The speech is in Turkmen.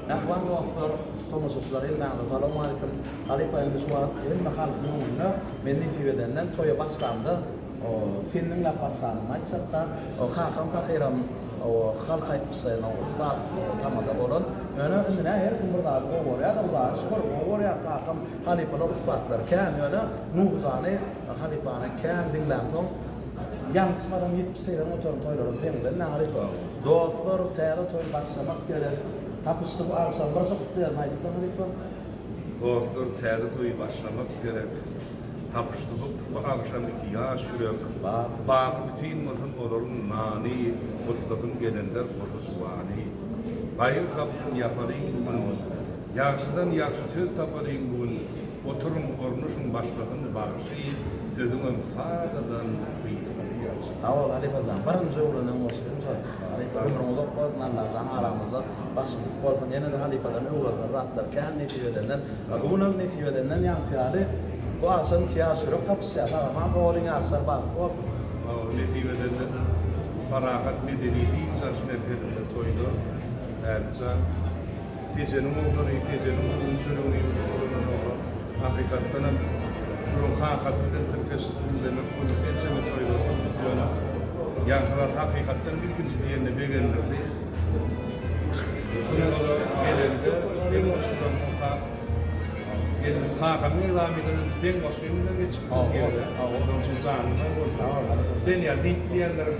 أخوان توفر توماس وصلين مع الظلام عليكم عليكم المسوات إن مخالف نومنا مني في بدننا توي بسام ده فينن لا بسام ما يصدق خاخم بخيرم خلق يقصين وفاق تمام دبورن أنا إننا هيركم برضه أقوى يا دبورة شكر أقوى يا خاخم هذي بنا وفاق بركان أنا نوزانه هذي بنا كان دينلانتهم yang sekarang itu saya mau contoh dalam film dan hari itu dokter teror tuh pas sama kita tapi setelah asal berasal dia naik itu hari itu dokter teror tuh pas sama kita tapi setelah akşam ya şuraya bak bütün mutlum olurun nani mutlum gelenler konuşuani bayım kapsın yaparın bunu yakşıdan yakşı söz taparın bunu oturum konuşun başlasın bağışı sözümün sağdan awal hari pas zaman jauh dan muslim so hari itu bermula pas nanda zahara muda pas pas yang ada hari pada nurul berat terkan nih video dan gunung nih video dan yang tiada wah sen kia suruh tak siapa apa orang asal bah wah nih video dan para kat medeni di sana film toido ada tijenum orang tijenum unsur orang Afrika tanam Kurang kat dan terkes dan pun macam toido yang kalau hakikatan mungkin sebagian bagian dari sudah gelen ke tengok sudah muka gelen muka kami lah kita tengok sini lagi cukup orang susah dan ya di yang dari